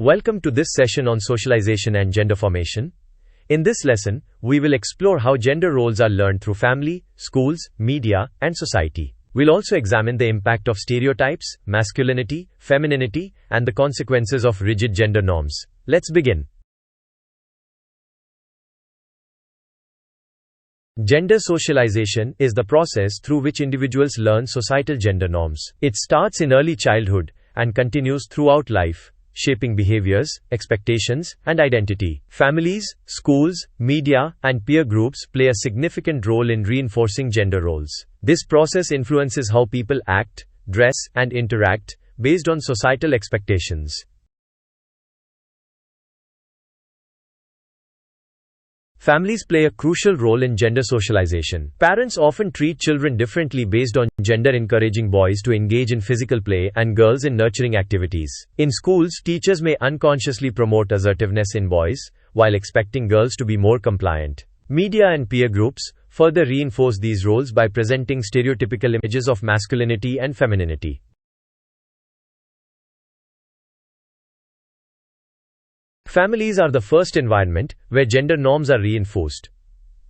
Welcome to this session on socialization and gender formation. In this lesson, we will explore how gender roles are learned through family, schools, media, and society. We'll also examine the impact of stereotypes, masculinity, femininity, and the consequences of rigid gender norms. Let's begin. Gender socialization is the process through which individuals learn societal gender norms. It starts in early childhood and continues throughout life, shaping behaviors, expectations, and identity. Families, schools, media, and peer groups play a significant role in reinforcing gender roles. This process influences how people act, dress, and interact based on societal expectations. Families play a crucial role in gender socialization. Parents often treat children differently based on gender, encouraging boys to engage in physical play and girls in nurturing activities. In schools, teachers may unconsciously promote assertiveness in boys, while expecting girls to be more compliant. Media and peer groups further reinforce these roles by presenting stereotypical images of masculinity and femininity. Families are the first environment where gender norms are reinforced.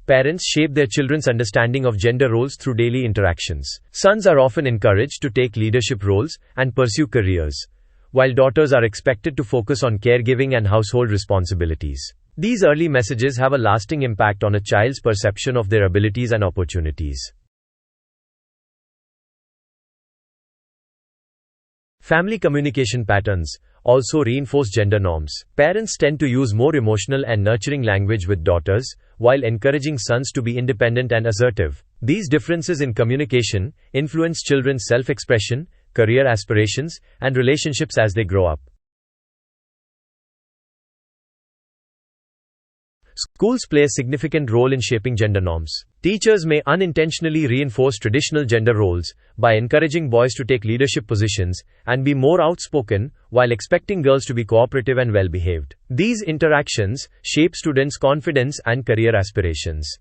Parents shape their children's understanding of gender roles through daily interactions. Sons are often encouraged to take leadership roles and pursue careers, while daughters are expected to focus on caregiving and household responsibilities. These early messages have a lasting impact on a child's perception of their abilities and opportunities. Family communication patterns also reinforce gender norms. Parents tend to use more emotional and nurturing language with daughters, while encouraging sons to be independent and assertive. These differences in communication influence children's self-expression, career aspirations, and relationships as they grow up. Schools play a significant role in shaping gender norms. Teachers may unintentionally reinforce traditional gender roles by encouraging boys to take leadership positions and be more outspoken, while expecting girls to be cooperative and well-behaved. These interactions shape students' confidence and career aspirations.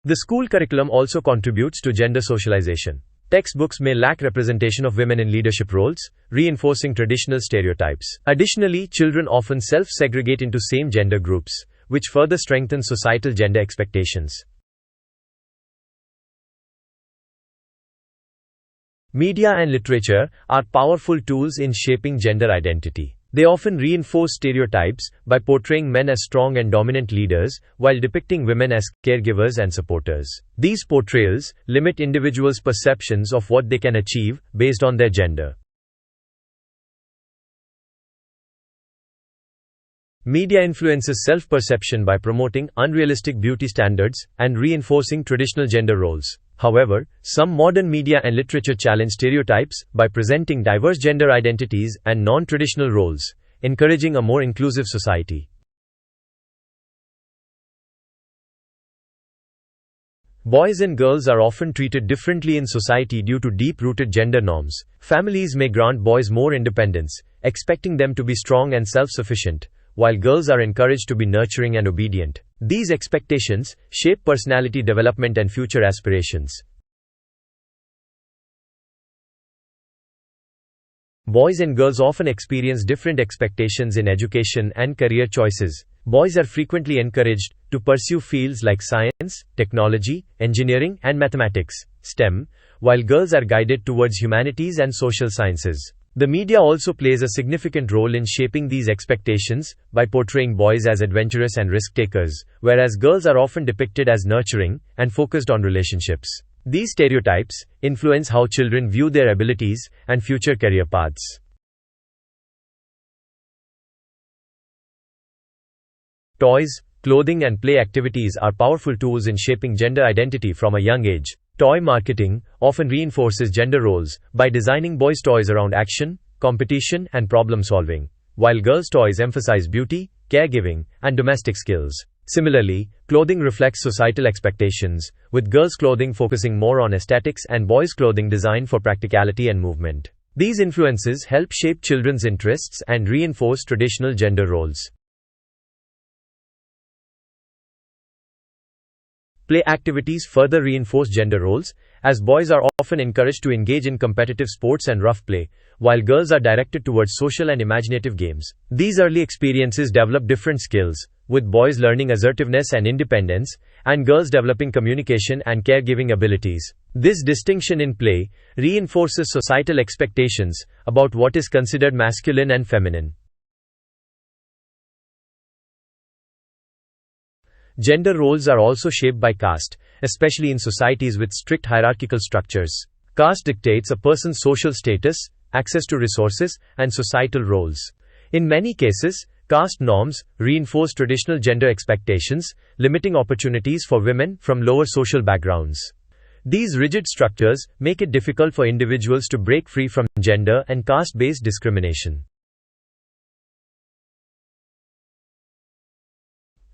The school curriculum also contributes to gender socialization. Textbooks may lack representation of women in leadership roles, reinforcing traditional stereotypes. Additionally, children often self-segregate into same-gender groups, which further strengthens societal gender expectations. Media and literature are powerful tools in shaping gender identity. They often reinforce stereotypes by portraying men as strong and dominant leaders, while depicting women as caregivers and supporters. These portrayals limit individuals' perceptions of what they can achieve based on their gender. Media influences self-perception by promoting unrealistic beauty standards and reinforcing traditional gender roles. However, some modern media and literature challenge stereotypes by presenting diverse gender identities and non-traditional roles, encouraging a more inclusive society. Boys and girls are often treated differently in society due to deep-rooted gender norms. Families may grant boys more independence, expecting them to be strong and self-sufficient, while girls are encouraged to be nurturing and obedient. These expectations shape personality development and future aspirations. Boys and girls often experience different expectations in education and career choices. Boys are frequently encouraged to pursue fields like science, technology, engineering, and mathematics, STEM, while girls are guided towards humanities and social sciences. The media also plays a significant role in shaping these expectations by portraying boys as adventurous and risk-takers, whereas girls are often depicted as nurturing and focused on relationships. These stereotypes influence how children view their abilities and future career paths. Toys, clothing, and play activities are powerful tools in shaping gender identity from a young age. Toy marketing often reinforces gender roles by designing boys' toys around action, competition, and problem-solving, while girls' toys emphasize beauty, caregiving, and domestic skills. Similarly, clothing reflects societal expectations, with girls' clothing focusing more on aesthetics and boys' clothing designed for practicality and movement. These influences help shape children's interests and reinforce traditional gender roles. Play activities further reinforce gender roles, as boys are often encouraged to engage in competitive sports and rough play, while girls are directed towards social and imaginative games. These early experiences develop different skills, with boys learning assertiveness and independence, and girls developing communication and caregiving abilities. This distinction in play reinforces societal expectations about what is considered masculine and feminine. Gender roles are also shaped by caste, especially in societies with strict hierarchical structures. Caste dictates a person's social status, access to resources, and societal roles. In many cases, caste norms reinforce traditional gender expectations, limiting opportunities for women from lower social backgrounds. These rigid structures make it difficult for individuals to break free from gender and caste-based discrimination.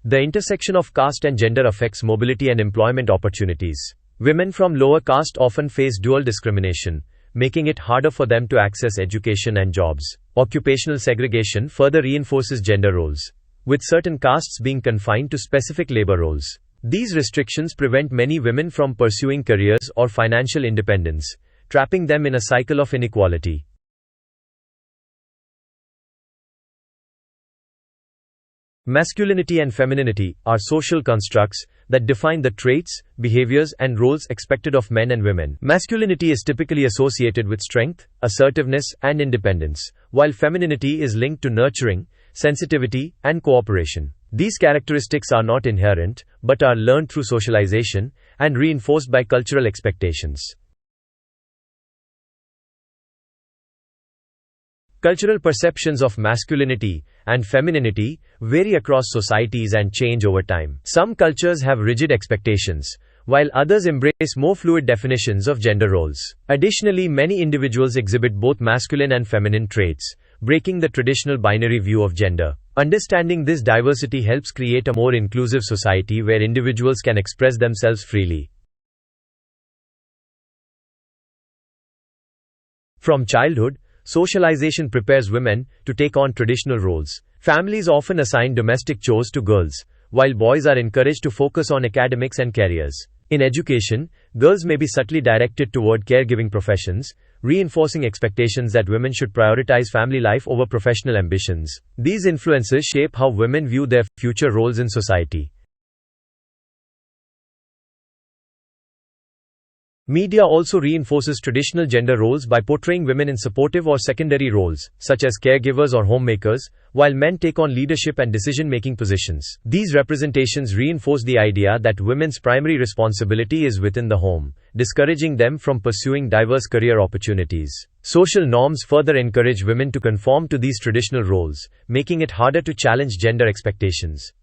The intersection of caste and gender affects mobility and employment opportunities. Women from lower caste often face dual discrimination, making it harder for them to access education and jobs. Occupational segregation further reinforces gender roles, with certain castes being confined to specific labor roles. These restrictions prevent many women from pursuing careers or financial independence, trapping them in a cycle of inequality. Masculinity and femininity are social constructs that define the traits, behaviors, and roles expected of men and women. Masculinity is typically associated with strength, assertiveness, and independence, while femininity is linked to nurturing, sensitivity, and cooperation. These characteristics are not inherent, but are learned through socialization and reinforced by cultural expectations. Cultural perceptions of masculinity and femininity vary across societies and change over time. Some cultures have rigid expectations, while others embrace more fluid definitions of gender roles. Additionally, many individuals exhibit both masculine and feminine traits, breaking the traditional binary view of gender. Understanding this diversity helps create a more inclusive society where individuals can express themselves freely. From childhood, socialization prepares women to take on traditional roles. Families often assign domestic chores to girls, while boys are encouraged to focus on academics and careers. In education, girls may be subtly directed toward caregiving professions, reinforcing expectations that women should prioritize family life over professional ambitions. These influences shape how women view their future roles in society. Media also reinforces traditional gender roles by portraying women in supportive or secondary roles, such as caregivers or homemakers, while men take on leadership and decision-making positions. These representations reinforce the idea that women's primary responsibility is within the home, discouraging them from pursuing diverse career opportunities. Social norms further encourage women to conform to these traditional roles, making it harder to challenge gender expectations.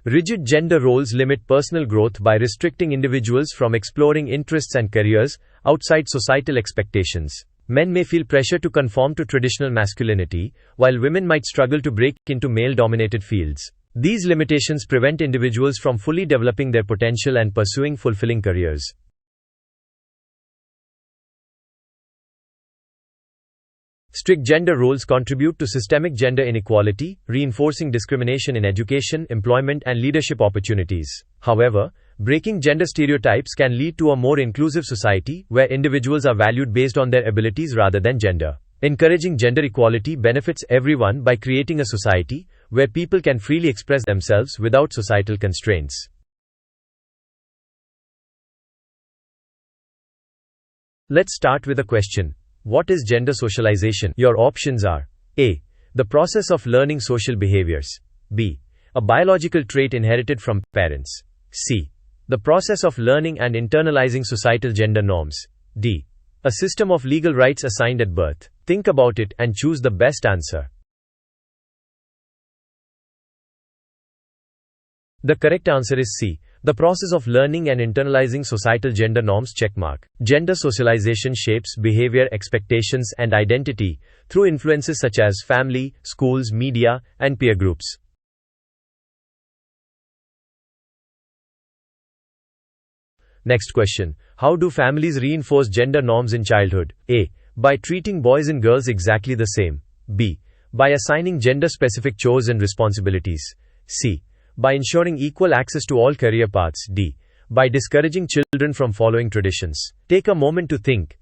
Rigid gender roles limit personal growth by restricting individuals from exploring interests and careers outside societal expectations. Men may feel pressure to conform to traditional masculinity, while women might struggle to break into male-dominated fields. These limitations prevent individuals from fully developing their potential and pursuing fulfilling careers. Strict gender roles contribute to systemic gender inequality, reinforcing discrimination in education, employment, and leadership opportunities. However, breaking gender stereotypes can lead to a more inclusive society where individuals are valued based on their abilities rather than gender. Encouraging gender equality benefits everyone by creating a society where people can freely express themselves without societal constraints. Let's start with a question. What is gender socialization? Your options are A. The process of learning social behaviors. B. A biological trait inherited from parents. C. The process of learning and internalizing societal gender norms. D. A system of legal rights assigned at birth. Think about it and choose the best answer. The correct answer is C. The process of learning and internalizing societal gender norms. Checkmark. Gender socialization shapes behavior, expectations, and identity through influences such as family, schools, media, and peer groups. Next question. How do families reinforce gender norms in childhood? A. By treating boys and girls exactly the same. B. By assigning gender-specific chores and responsibilities. C. By ensuring equal access to all career paths. D. By discouraging children from following traditions. Take a moment to think.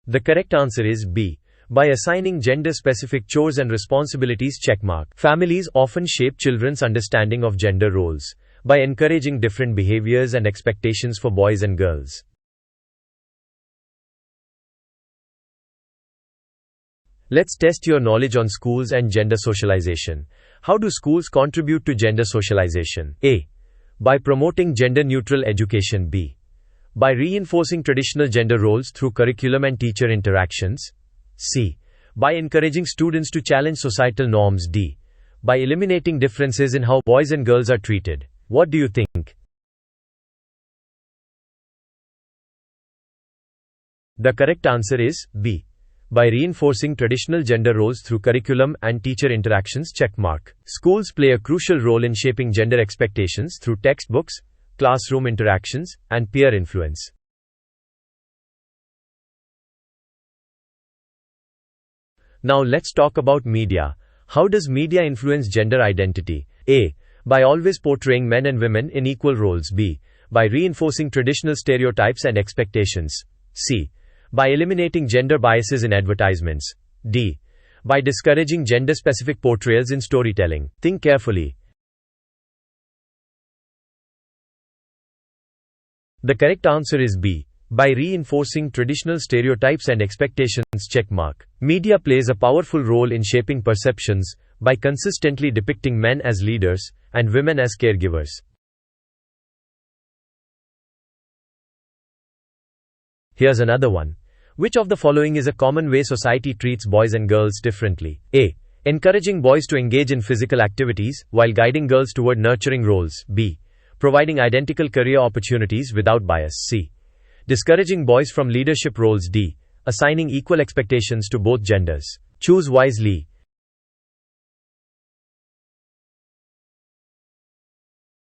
The correct answer is B. By assigning gender-specific chores and responsibilities. Checkmark. Families often shape children's understanding of gender roles by encouraging different behaviors and expectations for boys and girls. Let's test your knowledge on schools and gender socialization. How do schools contribute to gender socialization? A. By promoting gender-neutral education. B. By reinforcing traditional gender roles through curriculum and teacher interactions. C. By encouraging students to challenge societal norms. D. By eliminating differences in how boys and girls are treated. What do you think? The correct answer is B. By reinforcing traditional gender roles through curriculum and teacher interactions. Checkmark. Schools play a crucial role in shaping gender expectations through textbooks, classroom interactions, and peer influence. Now let's talk about media. How does media influence gender identity? A. By always portraying men and women in equal roles. B. By reinforcing traditional stereotypes and expectations. C. By eliminating gender biases in advertisements. D. By discouraging gender-specific portrayals in storytelling. Think carefully. The correct answer is B. By reinforcing traditional stereotypes and expectations. Checkmark. Media plays a powerful role in shaping perceptions by consistently depicting men as leaders and women as caregivers. Here's another one. Which of the following is a common way society treats boys and girls differently? A. Encouraging boys to engage in physical activities while guiding girls toward nurturing roles. B. Providing identical career opportunities without bias. C. Discouraging boys from leadership roles. D. Assigning equal expectations to both genders. Choose wisely.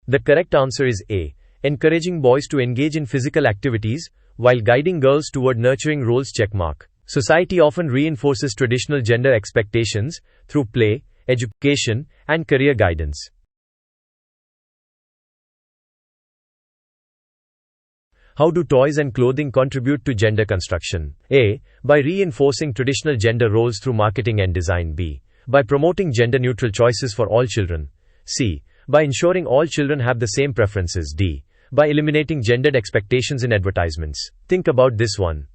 The correct answer is A. Encouraging boys to engage in physical activities while guiding girls toward nurturing roles. Checkmark. Society often reinforces traditional gender expectations through play, education, and career guidance. How do toys and clothing contribute to gender construction? A. By reinforcing traditional gender roles through marketing and design. B. By promoting gender-neutral choices for all children. C. By ensuring all children have the same preferences. D. By eliminating gendered expectations in advertisements. Think about this one.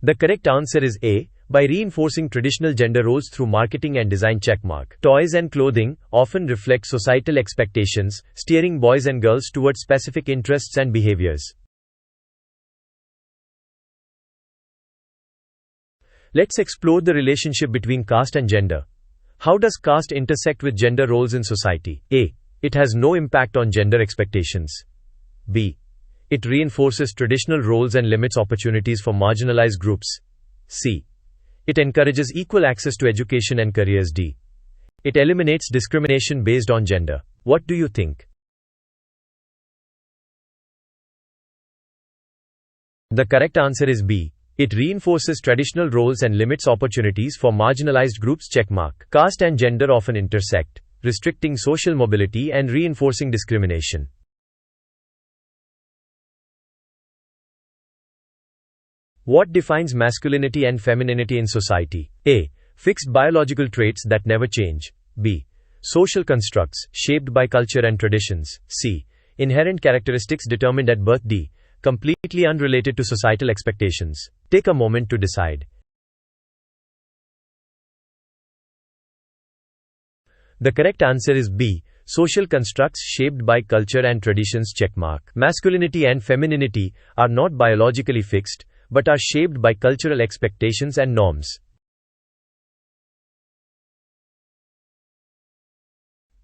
The correct answer is A. By reinforcing traditional gender roles through marketing and design. Checkmark. Toys and clothing often reflect societal expectations, steering boys and girls towards specific interests and behaviors. Let's explore the relationship between caste and gender. How does caste intersect with gender roles in society? A. It has no impact on gender expectations. B. It reinforces traditional roles and limits opportunities for marginalized groups. C. It encourages equal access to education and careers. D. It eliminates discrimination based on gender. What do you think? The correct answer is B. It reinforces traditional roles and limits opportunities for marginalized groups. Checkmark. Caste and gender often intersect, restricting social mobility and reinforcing discrimination. What defines masculinity and femininity in society? A. Fixed biological traits that never change. B. Social constructs, shaped by culture and traditions. C. Inherent characteristics determined at birth. D. Completely unrelated to societal expectations. Take a moment to decide. The correct answer is B. Social constructs shaped by culture and traditions. Checkmark. Masculinity and femininity are not biologically fixed, but are shaped by cultural expectations and norms.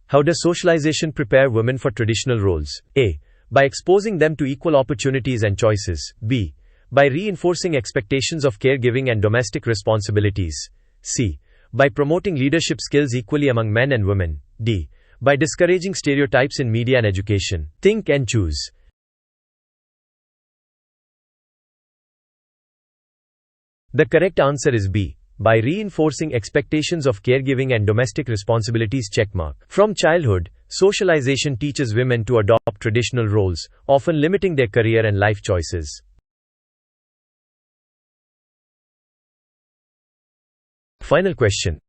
How does socialization prepare women for traditional roles? A. By exposing them to equal opportunities and choices. B. By reinforcing expectations of caregiving and domestic responsibilities. C. By promoting leadership skills equally among men and women. D. By discouraging stereotypes in media and education. Think and choose. The correct answer is B. By reinforcing expectations of caregiving and domestic responsibilities. Checkmark. From childhood, socialization teaches women to adopt traditional roles, often limiting their career and life choices. Final question.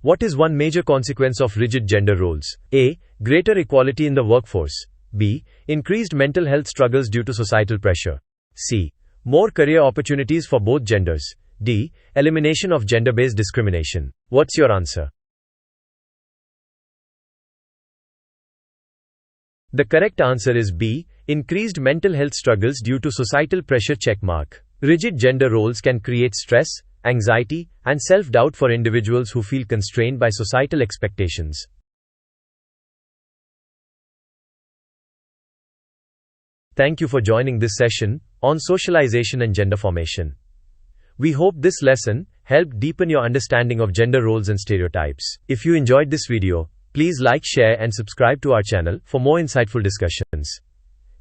What is one major consequence of rigid gender roles? A. Greater equality in the workforce. B. Increased mental health struggles due to societal pressure. C. More career opportunities for both genders. D. Elimination of gender-based discrimination. What's your answer? The correct answer is B. Increased mental health struggles due to societal pressure. Checkmark. Rigid gender roles can create stress, anxiety, and self-doubt for individuals who feel constrained by societal expectations. Thank you for joining this session on socialization and gender formation. We hope this lesson helped deepen your understanding of gender roles and stereotypes. If you enjoyed this video, please like, share, and subscribe to our channel for more insightful discussions.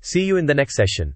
See you in the next session.